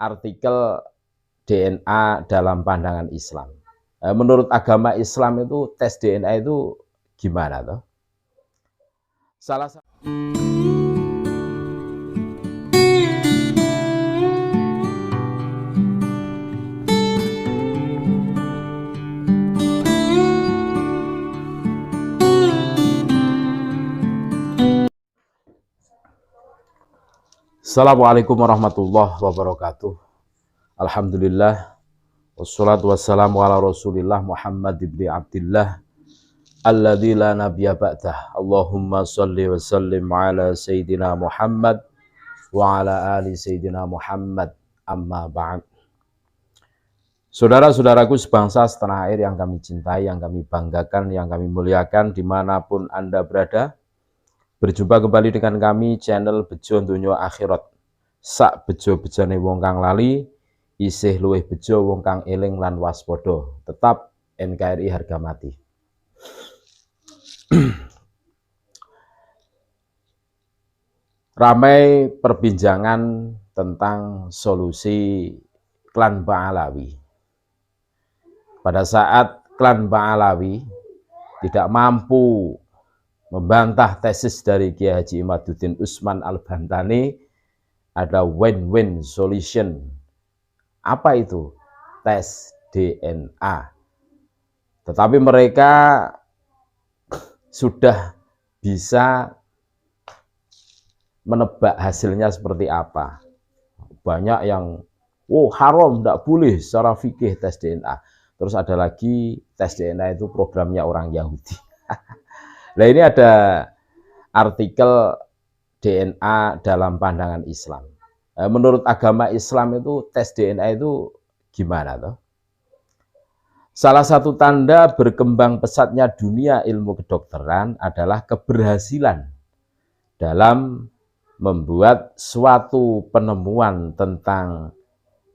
artikel DNA dalam pandangan Islam. Menurut agama Islam itu tes DNA itu gimana toh? Salah satu Assalamualaikum warahmatullahi wabarakatuh. Alhamdulillah, wassalatu wassalamu ala rasulillah Muhammad ibn Abdillah alladzi la nabiyya ba'dah. Allahumma sholli wa sallim ala Sayyidina Muhammad wa ala ali Sayyidina Muhammad, amma ba'd. Saudara-saudaraku sebangsa setanah air yang kami cintai, yang kami banggakan, yang kami muliakan dimanapun Anda berada, berjumpa kembali dengan kami channel Bejo Donya Akhirat. Sak bejo-bejane wong kang lali, isih luwih bejo wong kang eling lan waspada. Tetap NKRI harga mati. Ramai perbincangan tentang solusi klan Ba'alawi. Pada saat klan Ba'alawi tidak mampu membantah tesis dari Kiai Haji Imaduddin Usman Al-Bantani, ada win-win solution. Apa itu? Tes DNA. Tetapi mereka sudah bisa menebak hasilnya seperti apa. Banyak yang haram, tidak boleh secara fikih tes DNA. Terus ada lagi tes DNA itu programnya orang Yahudi. Nah, ini ada artikel DNA dalam pandangan Islam. Menurut agama Islam itu tes DNA itu gimana toh? Salah satu tanda berkembang pesatnya dunia ilmu kedokteran adalah keberhasilan dalam membuat suatu penemuan tentang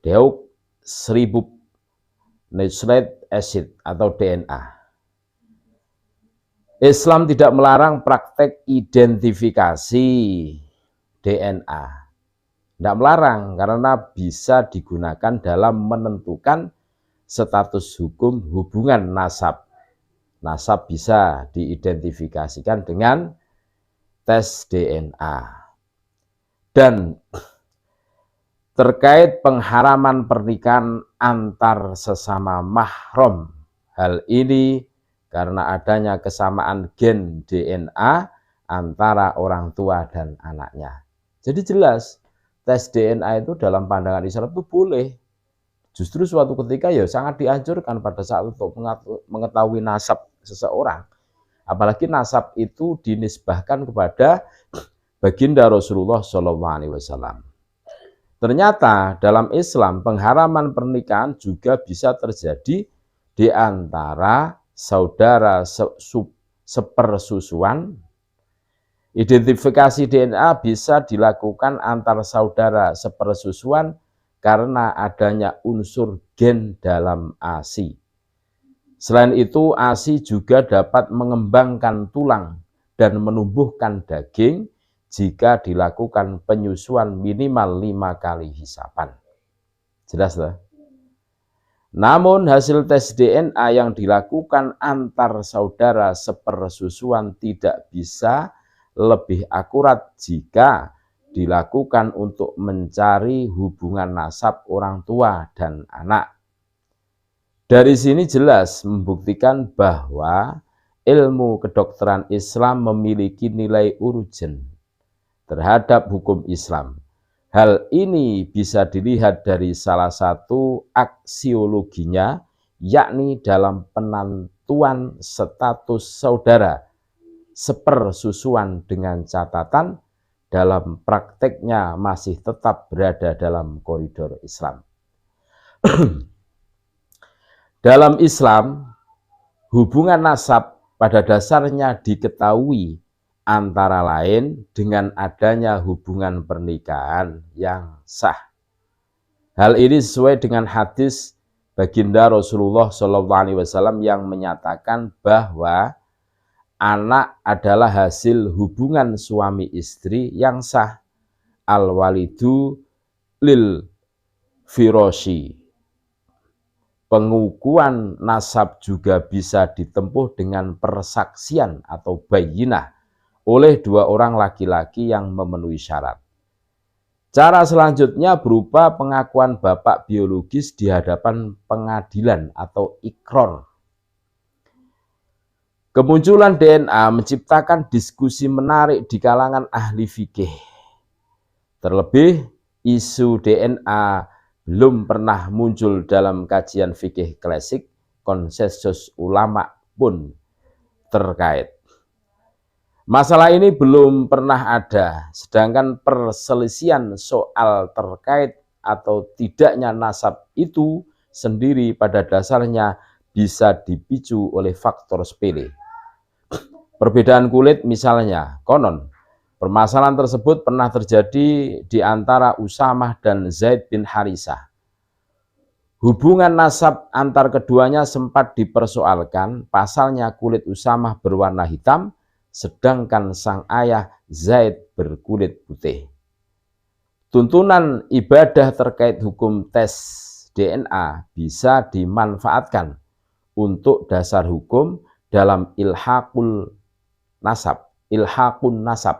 deoxyribonucleic acid atau DNA. Islam tidak melarang praktek identifikasi DNA. Tidak melarang karena bisa digunakan dalam menentukan status hukum hubungan nasab. Nasab bisa diidentifikasikan dengan tes DNA. Dan terkait pengharaman pernikahan antar sesama mahram, hal ini karena adanya kesamaan gen DNA antara orang tua dan anaknya. Jadi jelas, tes DNA itu dalam pandangan Islam itu boleh. Justru suatu ketika ya sangat dianjurkan pada saat untuk mengetahui nasab seseorang. Apalagi nasab itu dinisbahkan kepada baginda Rasulullah SAW. Ternyata dalam Islam pengharaman pernikahan juga bisa terjadi di antara saudara sepersusuan. Identifikasi DNA bisa dilakukan antar saudara sepersusuan karena adanya unsur gen dalam ASI. Selain itu, ASI juga dapat mengembangkan tulang dan menumbuhkan daging jika dilakukan penyusuan minimal 5 kali hisapan. Jelas lah. Namun hasil tes DNA yang dilakukan antar saudara sepersusuan tidak bisa lebih akurat jika dilakukan untuk mencari hubungan nasab orang tua dan anak. Dari sini jelas membuktikan bahwa ilmu kedokteran Islam memiliki nilai urgen terhadap hukum Islam. Hal ini bisa dilihat dari salah satu aksiologinya, yakni dalam penentuan status saudara sepersusuan dengan catatan dalam prakteknya masih tetap berada dalam koridor Islam. Dalam Islam, hubungan nasab pada dasarnya diketahui antara lain dengan adanya hubungan pernikahan yang sah. Hal ini sesuai dengan hadis baginda Rasulullah SAW yang menyatakan bahwa anak adalah hasil hubungan suami istri yang sah. Al-walidu lil firoshi. Pengukuhan nasab juga bisa ditempuh dengan persaksian atau bayyinah oleh dua orang laki-laki yang memenuhi syarat. Cara selanjutnya berupa pengakuan bapak biologis di hadapan pengadilan atau iqrar. Kemunculan DNA menciptakan diskusi menarik di kalangan ahli fikih. Terlebih, isu DNA belum pernah muncul dalam kajian fikih klasik, konsensus ulama pun terkait. Masalah ini belum pernah ada, sedangkan perselisihan soal terkait atau tidaknya nasab itu sendiri pada dasarnya bisa dipicu oleh faktor sepele. Perbedaan kulit misalnya, konon permasalahan tersebut pernah terjadi di antara Usamah dan Zaid bin Harisah. Hubungan nasab antar keduanya sempat dipersoalkan, pasalnya kulit Usamah berwarna hitam, sedangkan sang ayah Zaid berkulit putih. Tuntunan ibadah terkait hukum tes DNA bisa dimanfaatkan untuk dasar hukum dalam ilhaqun nasab.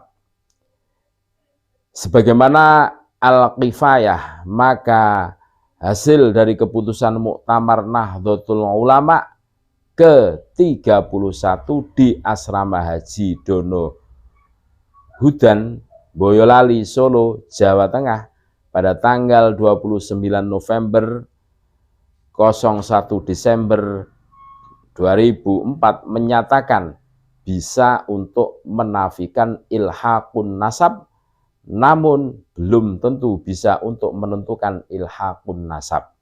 Sebagaimana Al-Kifayah, maka hasil dari keputusan Muktamar Nahdlatul Ulama ke-31 di Asrama Haji Dono Hudan, Boyolali, Solo, Jawa Tengah pada tanggal 29 November 01 Desember 2004 menyatakan bisa untuk menafikan ilhaqun nasab, namun belum tentu bisa untuk menentukan ilhaqun nasab.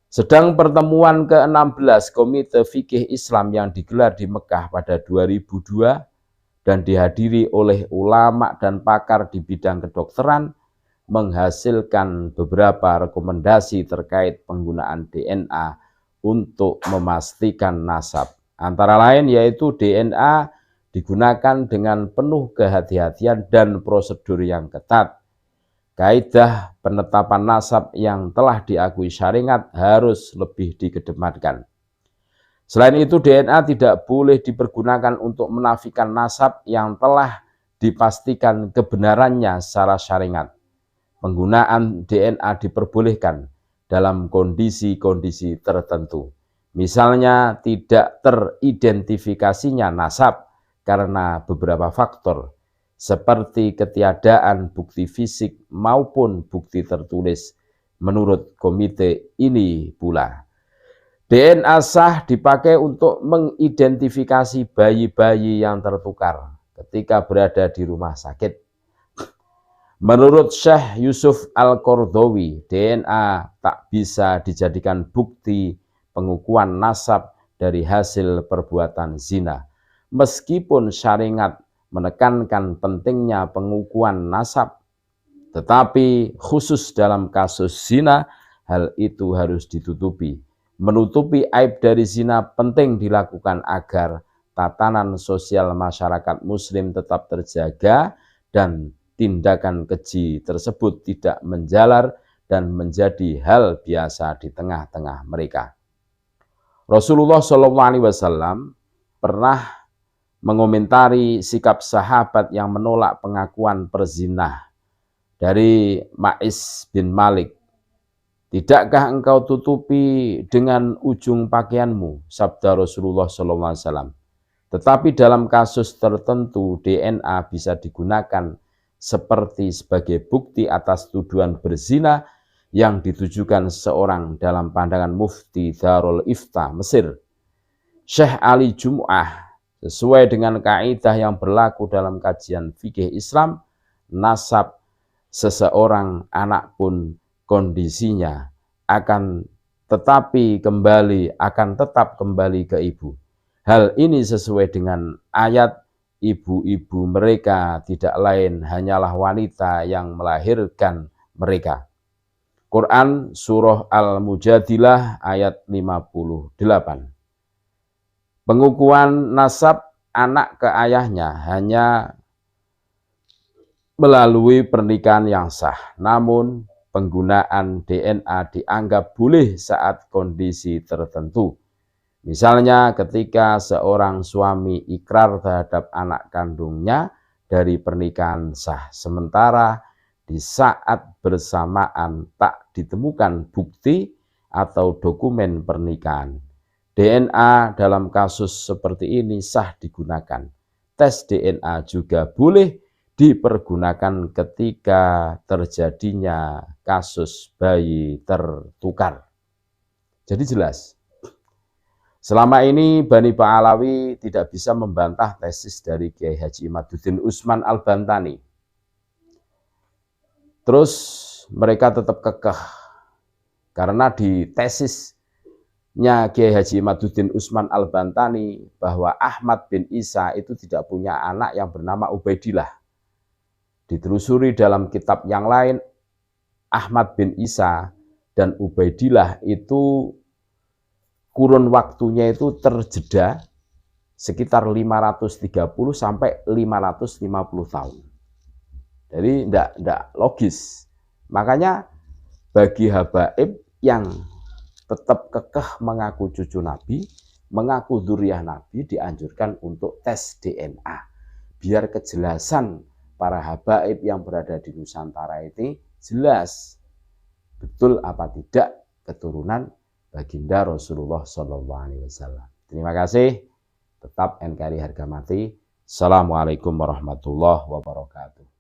Sedang pertemuan ke-16 Komite Fikih Islam yang digelar di Mekah pada 2002 dan dihadiri oleh ulama dan pakar di bidang kedokteran menghasilkan beberapa rekomendasi terkait penggunaan DNA untuk memastikan nasab. Antara lain yaitu DNA digunakan dengan penuh kehati-hatian dan prosedur yang ketat. Kaidah penetapan nasab yang telah diakui syariat harus lebih dikedepankan. Selain itu, DNA tidak boleh dipergunakan untuk menafikan nasab yang telah dipastikan kebenarannya secara syariat. Penggunaan DNA diperbolehkan dalam kondisi-kondisi tertentu. Misalnya tidak teridentifikasinya nasab karena beberapa faktor, seperti ketiadaan bukti fisik maupun bukti tertulis. Menurut komite ini pula, DNA sah dipakai untuk mengidentifikasi bayi-bayi yang tertukar ketika berada di rumah sakit. Menurut Syekh Yusuf Al-Qardawi, DNA tak bisa dijadikan bukti pengukuhan nasab dari hasil perbuatan zina. Meskipun syariat menekankan pentingnya pengukuhan nasab, tetapi khusus dalam kasus zina, hal itu harus ditutupi. Menutupi aib dari zina penting dilakukan agar tatanan sosial masyarakat muslim tetap terjaga dan tindakan keji tersebut tidak menjalar dan menjadi hal biasa di tengah-tengah mereka. Rasulullah SAW pernah mengomentari sikap sahabat yang menolak pengakuan perzinah dari Ma'is bin Malik. Tidakkah engkau tutupi dengan ujung pakaianmu, sabda Rasulullah SAW. Tetapi dalam kasus tertentu DNA bisa digunakan seperti sebagai bukti atas tuduhan berzina yang ditujukan seorang dalam pandangan Mufti Darul Ifta Mesir, Syekh Ali Jum'ah. Sesuai dengan kaidah yang berlaku dalam kajian fikih Islam, nasab seseorang anak pun kondisinya akan tetap kembali ke ibu. Hal ini sesuai dengan ayat, ibu-ibu mereka tidak lain hanyalah wanita yang melahirkan mereka. Quran Surah Al-Mujadilah ayat 58. Pengukuhan nasab anak ke ayahnya hanya melalui pernikahan yang sah. Namun penggunaan DNA dianggap boleh saat kondisi tertentu. Misalnya ketika seorang suami ikrar terhadap anak kandungnya dari pernikahan sah, sementara di saat bersamaan tak ditemukan bukti atau dokumen pernikahan. DNA dalam kasus seperti ini sah digunakan. Tes DNA juga boleh dipergunakan ketika terjadinya kasus bayi tertukar. Jadi jelas, selama ini Bani Ba'alawi tidak bisa membantah tesis dari Kiai Haji Imaduddin Usman Al-Bantani. Terus mereka tetap kekeh, karena di tesisnya Kiai Haji Imaduddin Usman Al-Bantani bahwa Ahmad bin Isa itu tidak punya anak yang bernama Ubaidillah. Ditelusuri dalam kitab yang lain, Ahmad bin Isa dan Ubaidillah itu kurun waktunya itu terjeda sekitar 530 sampai 550 tahun. Jadi tidak logis. Makanya bagi habaib yang tetap kekeh mengaku cucu Nabi, mengaku dzurriyyah Nabi, dianjurkan untuk tes DNA. Biar kejelasan para habaib yang berada di Nusantara ini jelas betul apa tidak keturunan baginda Rasulullah SAW. Terima kasih. Tetap NKRI harga mati. Assalamualaikum warahmatullahi wabarakatuh.